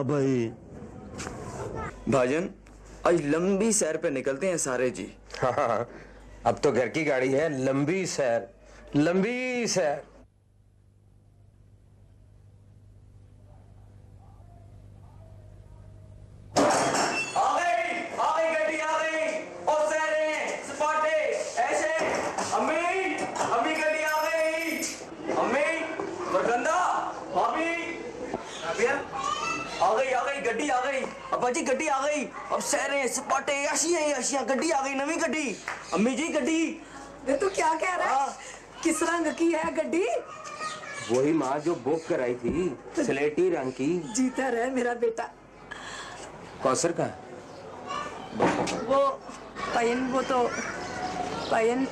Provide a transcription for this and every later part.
हाँ भाई। भाजन आज लंबी सैर पे निकलते हैं सारे जी। हाँ, अब तो घर की गाड़ी है, लंबी सैर, लंबी सैर। गड्डी आ गई अब्बा जी, गड्डी आ गई। अब सैरें सपाटे याशियां गड्डी आ गई, नवी गड्डी। अम्मी जी गड्डी। ये तू क्या कह रहा है? किस रंग की है गड्डी? वही माँ जो बुक कराई थी, स्लेटी रंग की। जीता रहे मेरा बेटा। कौसर का वो पायन, वो तो पायन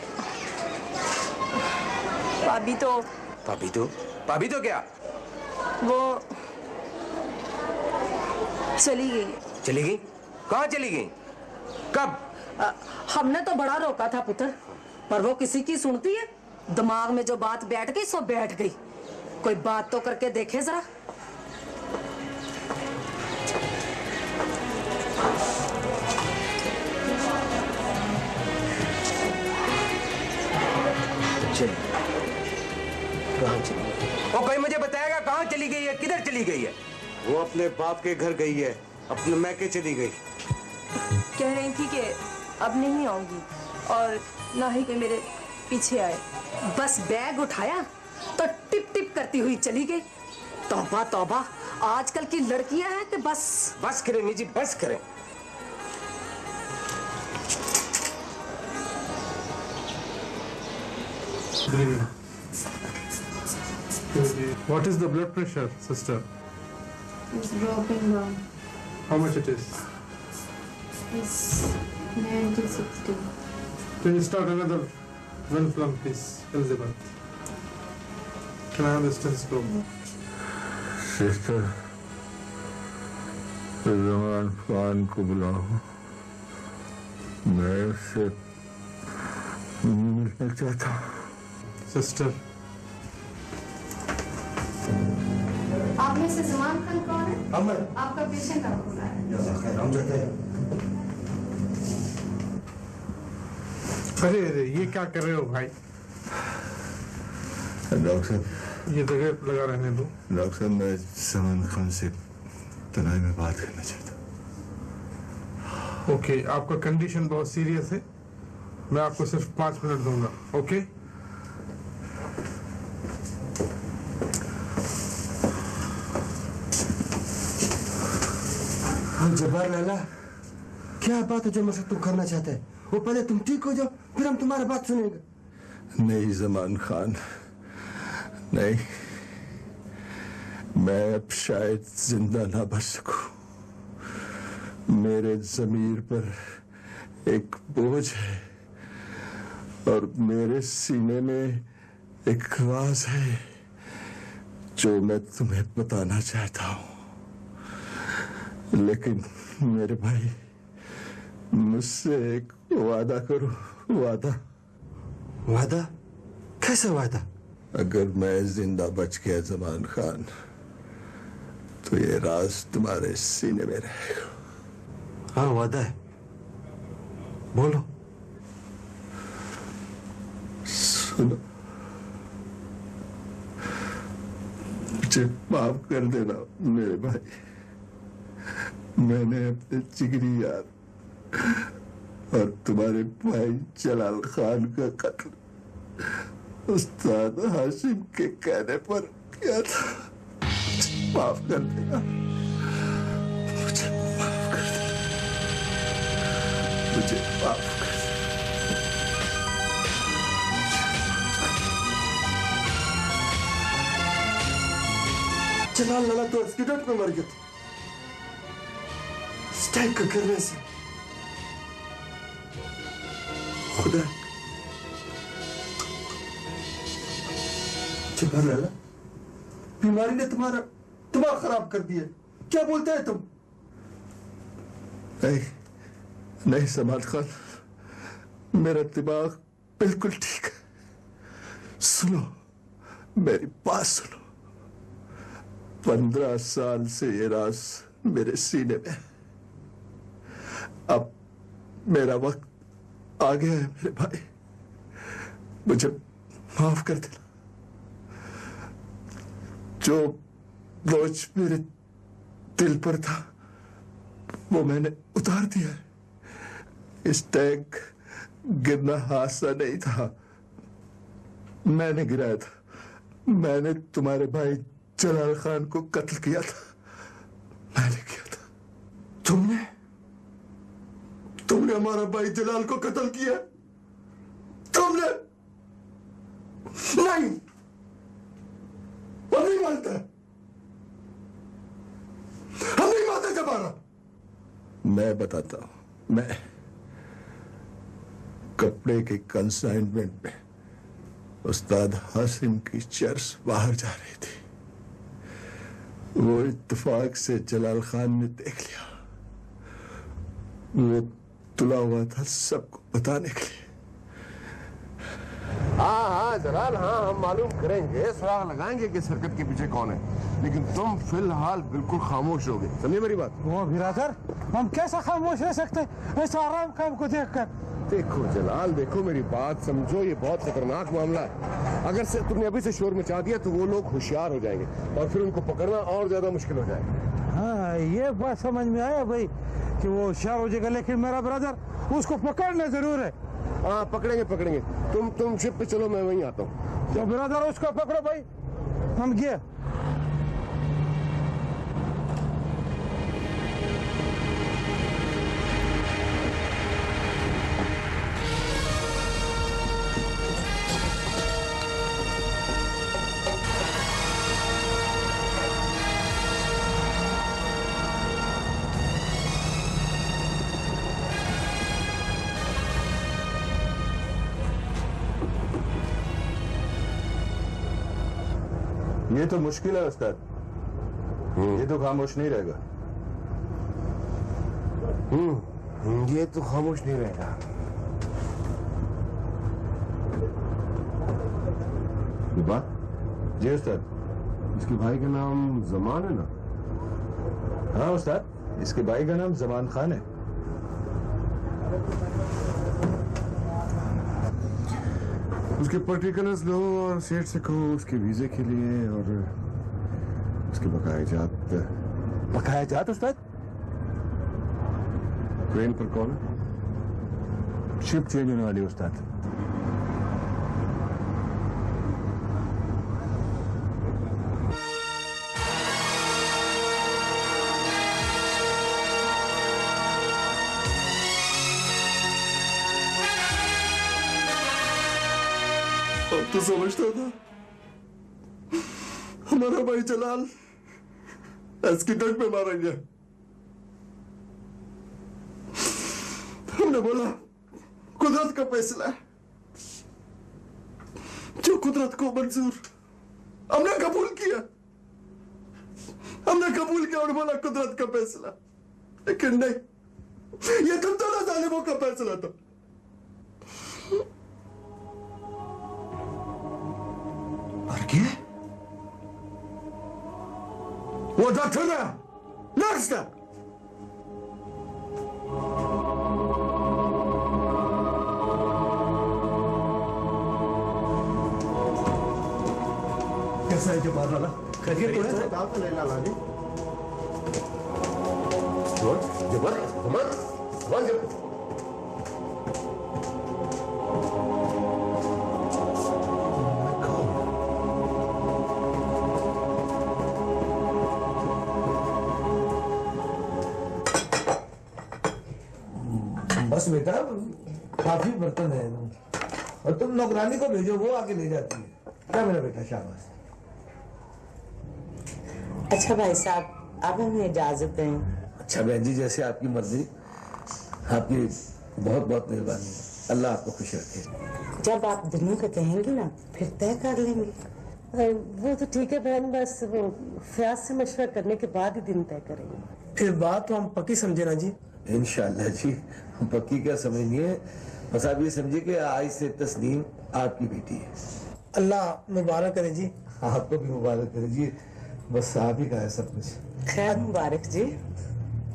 भाभी तो क्या? वो चली गई। चली गई? कहाँ चली गई? कब? हमने तो बड़ा रोका था पुत्र, पर वो किसी की सुनती है। दिमाग में जो बात बैठ गई सो बैठ गई। कोई बात तो करके देखे जरा। कहाँ चली गई? वो कोई मुझे बताएगा कहाँ चली गई है, किधर चली गई है? वो अपने बाप के घर गई है, अपने मैके चली गई। कह रही थी कि अब नहीं आऊंगी और ना ही कोई मेरे पीछे आए। बस बैग उठाया तो टिप टिप करती हुई चली गई। तौबा तौबा, आजकल की लड़कियां हैं कि बस करें जी, बस करें। What is the blood pressure, sister? It's dropping down. How much it is? It's 90-60. Can you start another Venflon, please, Elizabeth? Can I have the stethoscope? Sister, Zaman Khan को बुलाओ। मैं उससे मिलना चाहता हूँ। सिस्टर, आप में से ज़मान खान कौन है? अमर। आपका पेशेंट आपको बुला रहा है। हम जाते हैं। अरे ये क्या कर रहे हो भाई? डॉक्टर साहब, ये जगह लगा रहने दो। डॉक्टर साहब, मैं ज़मान खान से तनाई में बात करना चाहता हूँ। ओके, आपका कंडीशन बहुत सीरियस है। मैं आपको सिर्फ 5 मिनट दूंगा। ओके? जब्बार लाला, क्या बात है जो मुझसे तुम करना चाहते हैं? वो पहले तुम ठीक हो जाओ, फिर हम तुम्हारा बात सुनेंगे। नहीं ज़मान खान, नहीं, मैं अब शायद जिंदा ना बच सकूं। मेरे ज़मीर पर एक बोझ है और मेरे सीने में एक आवाज है जो मैं तुम्हें बताना चाहता हूं। लेकिन मेरे भाई, मुझसे एक वादा करो। वादा? कैसा वादा? अगर मैं जिंदा बच गया ज़मान खान, तो ये राज तुम्हारे सीने में रहेगा। हाँ, वादा है, बोलो। सुनो, मुझे माफ कर देना मेरे भाई। मैंने अपने जिगरी यार और तुम्हारे भाई जलाल खान का कत्ल उस्ताद हाशिम के कहने पर किया था। माफ कर देना, मुझे माफ कर देना, मुझे माफ कर देना। जलाल लाला तो एक्सीडेंट में मर गया था, स्ट्राइक का गिरने से। खुदा, जब्बार लाला, बीमारी ने तुम्हारा दिमाग खराब कर दिया। क्या बोलते हैं तुम? नहीं नहीं ज़मान खान, मेरा दिमाग बिल्कुल ठीक है। सुनो, मेरी बात सुनो। 15 साल से ये राज मेरे सीने में। अब मेरा वक्त आ गया है मेरे भाई, मुझे माफ कर देना। जो बोझ मेरे दिल पर था वो मैंने उतार दिया है। इस टैंक गिरना हादसा नहीं था, मैंने गिराया था। मैंने तुम्हारे भाई जलाल खान को कत्ल किया था, मैंने किया था। तुमने हमारा भाई जलाल को कत्ल किया? तुमने? नहीं, हम नहीं मानते, हम नहीं मानते जबारा। मैं बताता हूं। मैं कपड़े के कंसाइनमेंट में उस्ताद हासिम की चर्च बाहर जा रही थी। वो इत्तेफाक से जलाल खान ने देख लिया। वो तुला हुआ था सबको बताने के लिए। हाँ जलाल, हाँ हम मालूम करेंगे, सुराग लगाएंगे कि इस हरकत के पीछे कौन है, लेकिन तुम फिलहाल बिल्कुल खामोश हो गए। समझे मेरी बात? वो बिरादर, हम कैसा खामोश रह सकते इस आराम काम को देखकर? देखो जलाल, देखो मेरी बात समझो, ये बहुत खतरनाक मामला है। अगर से तुमने अभी से शोर मचा दिया तो वो लोग होशियार हो जाएंगे और फिर उनको पकड़ना और ज्यादा मुश्किल हो जाएगा। हाँ, ये बात समझ में आया भाई कि वो होशियार हो जाएगा, लेकिन मेरा ब्रदर उसको पकड़ना जरूर है। हाँ पकड़ेंगे। तुम शिप पे चलो, मैं वहीं आता हूँ। तो ब्रदर उसको पकड़ो भाई, हम गए। ये तो मुश्किल है उस्ताद, ये तो खामोश नहीं रहेगा। ये तो खामोश नहीं रहेगा। ये बात? जी उस्ताद। इसके भाई का नाम जमान है ना? हाँ उस्ताद, इसके भाई का नाम जमान खान है। उसके पर्टिकुलर्स लो और सेठ से कहो उसके वीजे के लिए और उसके बकाया जात उस्ताद। ट्रेन पर कौन है? शिप चेंज होने वाली उस्ताद। अब तो समझता था हमारा भाई जलाल एक्सीडेंट में मारा गया। हमने बोला कुदरत का फैसला है, जो कुदरत को मंजूर। हमने कबूल किया और बोला कुदरत का फैसला, लेकिन नहीं, ये तुम दोनों जालिमों का फैसला था। वो डॉक्टर था, नर्स था। कैसा है जो मार वाला? खैरियत तो है? दाल तो ले ला लाजी। बस बेटा, काफी बर्तन है और तुम नौकरानी को भेजो, वो आके ले जाती है। क्या मेरा बेटा, शाबाश। अच्छा भाई साहब, आप हमें इजाजत दें। अच्छा बहन जी, जैसे आपकी मर्जी। आपकी बहुत बहुत मेहरबानी, अल्लाह आपको खुश रखे। जब आप दिनों के कहेंगी ना, फिर तय कर लेंगे। वो तो ठीक है बहन, बस वो फयाज से मशवरा करने के बाद ही दिन तय करेंगे। फिर बात तो हम पक्की समझे ना जी। इंशाल्लाह जी, हम पक्की क्या समझिए, बस आप ये समझिए कि आज से तस्नीम आपकी बेटी है। अल्लाह मुबारक करे जी। आपको भी मुबारक करे जी। बस आप ही का है सब कुछ। खैर मुबारक जी।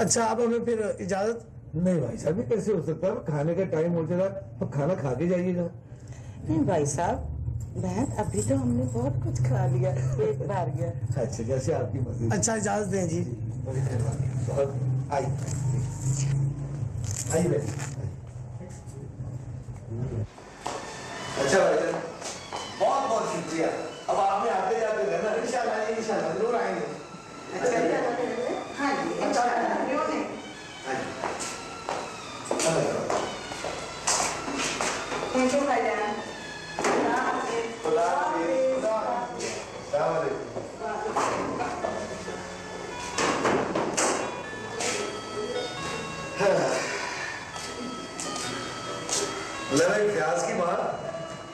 अच्छा आप हमें फिर इजाजत? नहीं भाई साहब, ये कैसे हो सकता है? खाने का टाइम हो चला, अब खाना खा के जाइएगा। नहीं भाई साहब, बहन अभी तो हमने बहुत कुछ खा लिया, पेट भर गया। अच्छा जैसे आपकी मर्जी। अच्छा इजाजत दें जी। बड़ी मेहरबानी, बहुत आइए आइए। अच्छा भाई साहब, बहुत बहुत शुक्रिया। अब आपने आते जाते रहना, इंशाल्लाह जरूर आएंगे। हाँ जी, इंशाल्लाह। थैंक यू भाईजान। प्याज की माँ,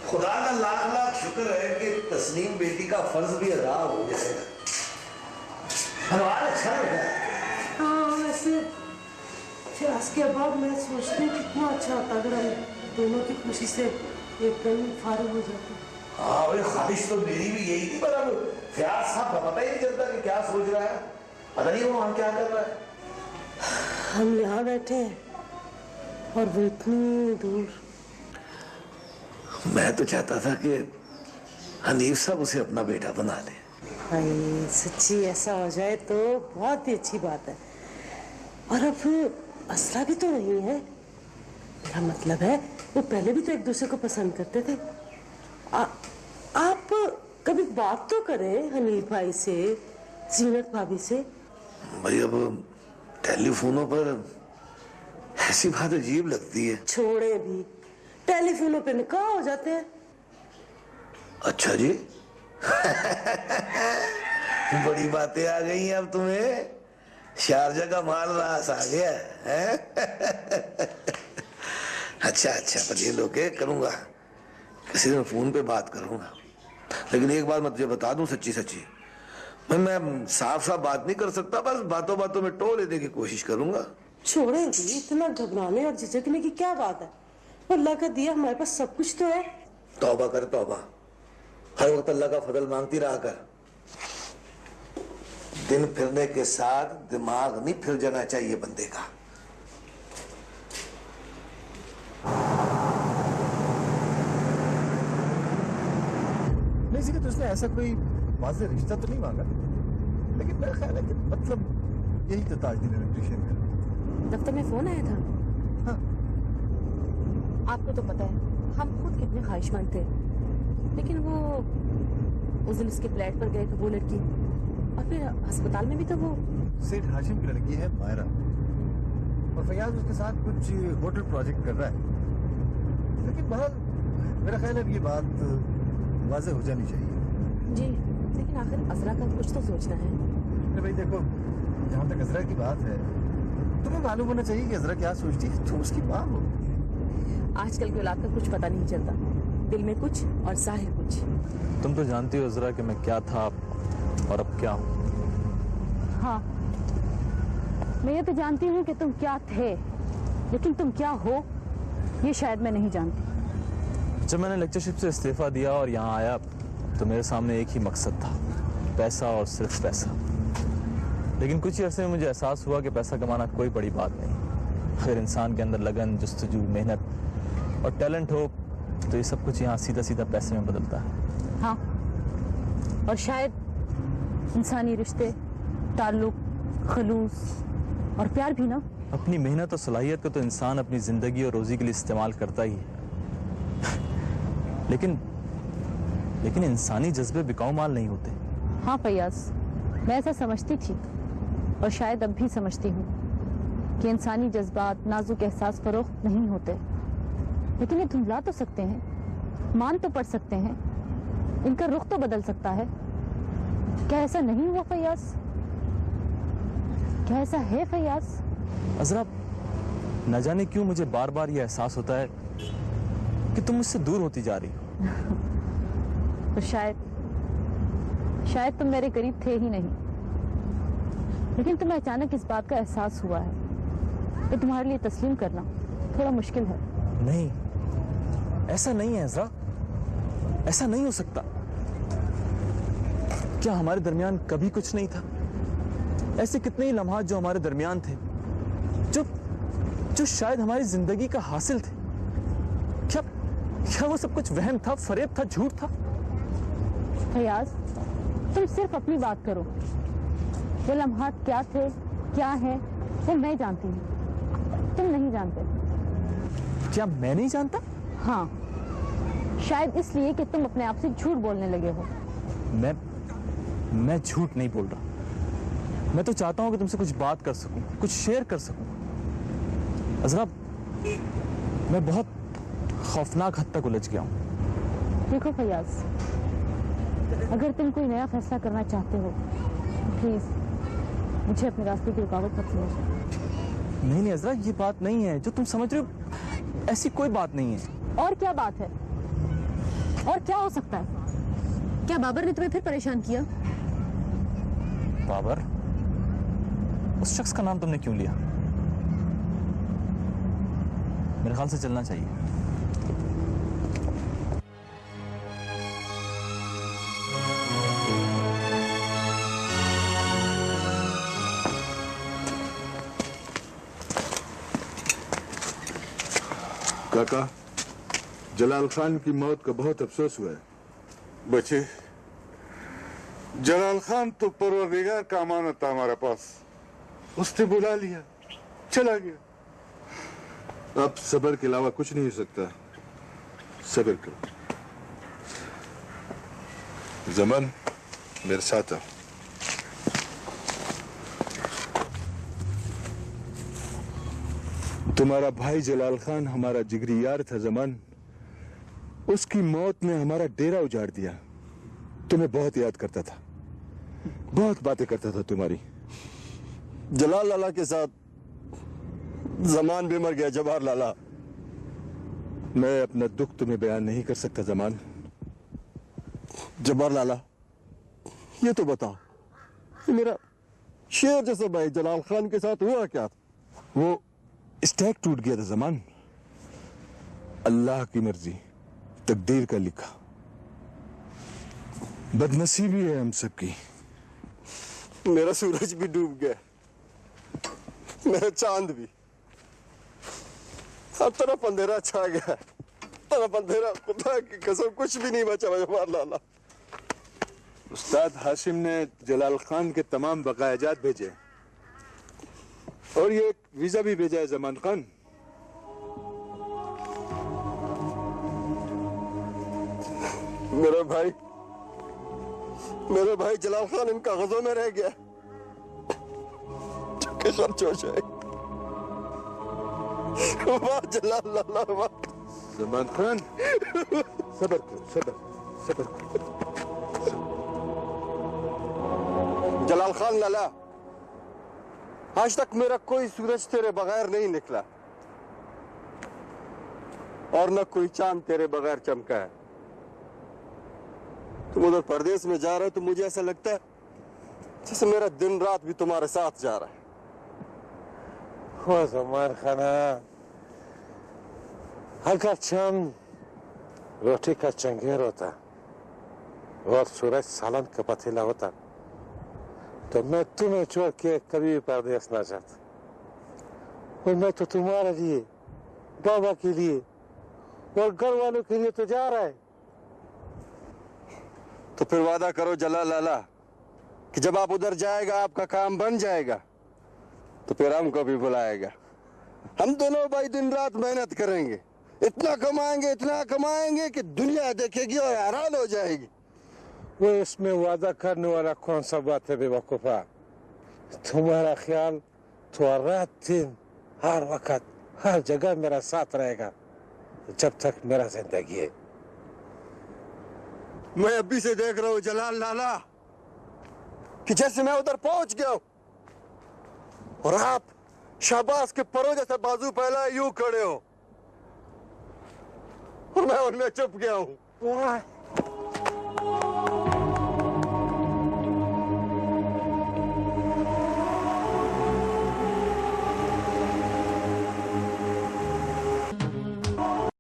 खुदा का लाख लाख शुक्र है कि तस्लीम बेटी का फर्ज भी अदा हो जाएगा। हमारा अच्छा लगा। हाँ वैसे फिराज के बाद मैं सोचती हूँ कितना अच्छा होता अगर हम दोनों की खुशी से एक दिन फारिग हो जाते। हाँ भाई, ख्वाहिश तो मेरी भी यही थी, पर अब फयाज साहब का पता ही नहीं चलता कि क्या सोच रहा है, पता नहीं वो वहाँ क्या कर रहा है। हम यहाँ बैठे हैं और वो इतनी दूर। मैं तो चाहता था कि हनीफ साहब उसे अपना बेटा बना ले। भाई सच्ची ऐसा हो जाए तो बहुत ही अच्छी बात है। और अब असला भी तो नहीं है, मेरा मतलब है वो पहले भी तो एक दूसरे को पसंद करते थे। आप कभी बात तो करें हनीफ भाई से, जीनत भाभी से। भाई अब टेलीफोनों पर ऐसी बात अजीब लगती है। छोड़े भी, टेलीफोनों पे निकाह हो जाते हैं। अच्छा जी। बड़ी बातें आ गई हैं अब तुम्हें, शारजा का माल रास आ गया है। अच्छा पर ये लोग करूंगा, किसी दिन फोन पे बात करूंगा। लेकिन एक बात मैं तुझे बता दूं सच्ची सच्ची, मैं साफ साफ बात नहीं कर सकता, बस बातों बातों में टोल लेने की कोशिश करूंगा। छोड़ेंगी, इतना घबराने और झिझकने की क्या बात है? अल्लाह का दिया हमारे पास सब कुछ तो है। तौबा कर तौबा, हर वक्त अल्लाह का फजल मांगती रहा कर। दिन फिरने के साथ दिमाग नहीं फिर जाना चाहिए बंदे का। नहीं जी, तो उसने ऐसा कोई वाज़ेह रिश्ता तो नहीं मांगा, लेकिन मेरा ख्याल है कि मतलब यही तो ताजदीन इलेक्ट्रिशियन का। दफ्तर में फोन आया था। हाँ। आपको तो पता है हम खुद कितने ख्वाहिशमंद थे, लेकिन वो उस दिन उसके फ्लैट पर गए वो लड़की, और फिर अस्पताल में भी तो वो सेठ हाशिम की लड़की है मायरा, और फयाज उसके साथ कुछ होटल प्रोजेक्ट कर रहा है। लेकिन बहरहाल मेरा ख्याल है ये बात वाज़ेह हो जानी चाहिए। जी, लेकिन आखिर अजरा का कुछ तो सोचना है। अरे भाई देखो, जहाँ तक अजरा की बात है, तुम्हें मालूम होना चाहिए कि अजरा क्या सोचती है। तुम उसकी माँ हो। आजकल की औलाद का कुछ पता नहीं चलता, दिल में कुछ और जाहिर कुछ। तुम तो जानती हो अजरा कि मैं क्या था और अब क्या हूँ। हाँ, मैं ये तो जानती हूँ कि तुम क्या थे, लेकिन तुम क्या हो ये शायद मैं नहीं जानती। जब मैंने लेक्चरशिप से इस्तीफा दिया और यहाँ आया तो मेरे सामने एक ही मकसद था, पैसा और सिर्फ पैसा। लेकिन कुछ ही अरसे में मुझे एहसास हुआ कि पैसा कमाना कोई बड़ी बात नहीं। अगर इंसान के अंदर लगन, जुस्तजू, मेहनत और टैलेंट हो तो ये सब कुछ यहाँ सीधा सीधा पैसे में बदलता है। हाँ, और शायद इंसानी रिश्ते, ताल्लुक, खलूस और प्यार भी ना। अपनी मेहनत और सलाहियत को तो इंसान अपनी जिंदगी और रोजी के लिए इस्तेमाल करता ही है। लेकिन इंसानी जज्बे बिकाऊ माल नहीं होते। हाँ फैयाज, मैं ऐसा समझती थी और शायद अब भी समझती हूँ कि इंसानी जज्बात, नाजुक एहसास फरोख्त नहीं होते, लेकिन ये धुंधला तो सकते हैं, मान तो पड़ सकते हैं, इनका रुख तो बदल सकता है। क्या ऐसा नहीं हुआ फैयाज? क्या ऐसा है फैयाज? अजरा, न जाने क्यों मुझे बार बार यह एहसास होता है कि तुम मुझसे दूर होती जा रही हो। तो शायद तुम मेरे करीब थे ही नहीं, लेकिन तुम्हें अचानक इस बात का एहसास हुआ है कि तुम्हारे लिए तस्लीम करना थोड़ा मुश्किल है। नहीं, ऐसा नहीं है अजरा, ऐसा नहीं हो सकता। क्या हमारे दरमियान कभी कुछ नहीं था? ऐसे कितने ही लम्हात जो हमारे दरमियान थे, जो शायद हमारी जिंदगी का हासिल थे। क्या वो सब कुछ वहम था, फरेब था, झूठ था? फयाज, तुम सिर्फ अपनी बात करो। वो लम्हात क्या थे, क्या है, वो मैं जानती हूँ, तुम नहीं जानते। क्या मैं नहीं जानता? हाँ, शायद इसलिए कि तुम अपने आप से झूठ बोलने लगे हो। मैं झूठ नहीं बोल रहा। मैं तो चाहता हूं कि तुमसे कुछ बात कर सकूं, कुछ शेयर कर सकूं। अज़रा, मैं बहुत खौफनाक हद तक उलझ गया हूं। देखो फयाज, अगर तुम कोई नया फैसला करना चाहते हो तो प्लीज मुझे अपने रास्ते की रुकावट मत समझो। नहीं अज़रा, ये बात नहीं है जो तुम समझ रहे हो। ऐसी कोई बात नहीं है। और क्या बात है? और क्या हो सकता है? क्या बाबर ने तुम्हें फिर परेशान किया? बाबर? उस शख्स का नाम तुमने क्यों लिया? मेरे ख्याल से चलना चाहिए। काका, जलाल खान की मौत का बहुत अफसोस हुआ है। बच्चे, जलाल खान तो परवरदिगार का अमानत था हमारे पास, उसने बुला लिया, चला गया। अब सब्र के अलावा कुछ नहीं हो सकता। सब्र करो। जमान, मेरे साथ आओ। तुम्हारा भाई जलाल खान हमारा जिगरी यार था जमान। उसकी मौत ने हमारा डेरा उजाड़ दिया। तुम्हें बहुत याद करता था, बहुत बातें करता था तुम्हारी। जलाल लाला के साथ जमान भी मर गया। जवाहर लाला, मैं अपना दुख तुम्हें बयान नहीं कर सकता जमान। जवाहर लाला, ये तो बताओ, ये मेरा शेर जैसा भाई जलाल खान के साथ हुआ क्या था? वो स्टैक टूट गया था जमान। अल्लाह की मर्जी, तकदीर का लिखा। बदनसीबी है हम सबकी। मेरा सूरज भी डूब गया, मेरा चांद भी। हर तरफ अंधेरा छा गया, तरफ अंधेरा। खुदा की कसम कुछ भी नहीं बचा जवाहर लाला। उस्ताद हाशिम ने जलाल खान के तमाम बकायाजात भेजे और ये एक वीजा भी भेजा है जमान खान। मेरा भाई जलाल खान इन कागजों में रह गया, चुके खर्च हो जाए। वाह जलाल लाला, वाह। जमान खान, सब्र करो, सब्र सब्र करो। जलाल खान लाला, आज तक मेरा कोई सूरज तेरे बगैर नहीं निकला और न कोई चांद तेरे बगैर चमका है। तुम उधर परदेश में जा रहे हो तो मुझे ऐसा लगता है जैसे मेरा दिन रात भी तुम्हारे साथ जा रहा है। हो जमान खाना, अगर चांद रोटी का चंगेर होता और सूरज सालन का पतीला होता तो मैं तुम्हें छोड़ के कभी भी परदेश ना जाता। और मैं तो तुम्हारे लिए, बाबा के लिए और घर वालों के लिए तो जा रहा है। तो फिर वादा करो जलाल लाला कि जब आप उधर जाएगा, आपका काम बन जाएगा, तो फिर हमको भी बुलाएगा। हम दोनों भाई दिन रात मेहनत करेंगे, इतना कमाएंगे कि दुनिया देखेगी और हैरान हो जाएगी। वो इसमें वादा करने वाला कौन सा बात है बेवकूफा? तुम्हारा ख्याल तो रात दिन हर वक्त हर जगह मेरा साथ रहेगा जब तक मेरा जिंदगी है। मैं अभी से देख रहा हूं जलाल लाला कि जैसे मैं उधर पहुंच गया हूं और आप शाबाश के परों जैसे बाजू फैलाए यूं खड़े हो और मैं उनमें चुप गया हूं।